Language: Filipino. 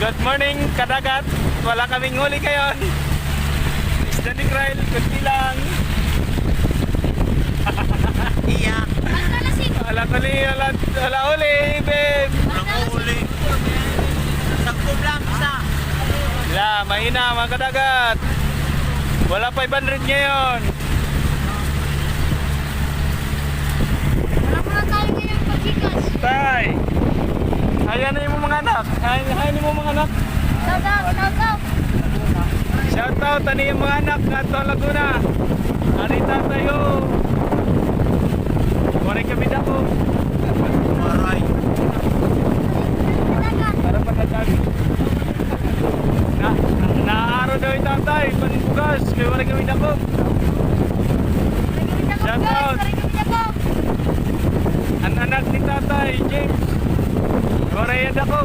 Good morning, kadagat. Wala kaming huli ngayon. Isda ni Krail, kunti lang. Iya. Wala huli, babe. Walang huli. Sangkop lang isa. Wala, mahina mga kadagat. Wala 500 ngayon. Wala muna tayo ngayong pagkikas. Tay. Ayan na yung mga anak. Ayan yung mga anak. Shout out. Shout out, ano yung mga anak nga sa Laguna. Arita tayo. Waray kami dako. Waray. Para pagkatabi. Naaraw daw yung tatay. Panbugas. May waray kami dako. Shout out. Ang anak ni tatay, James. Waray yan dako.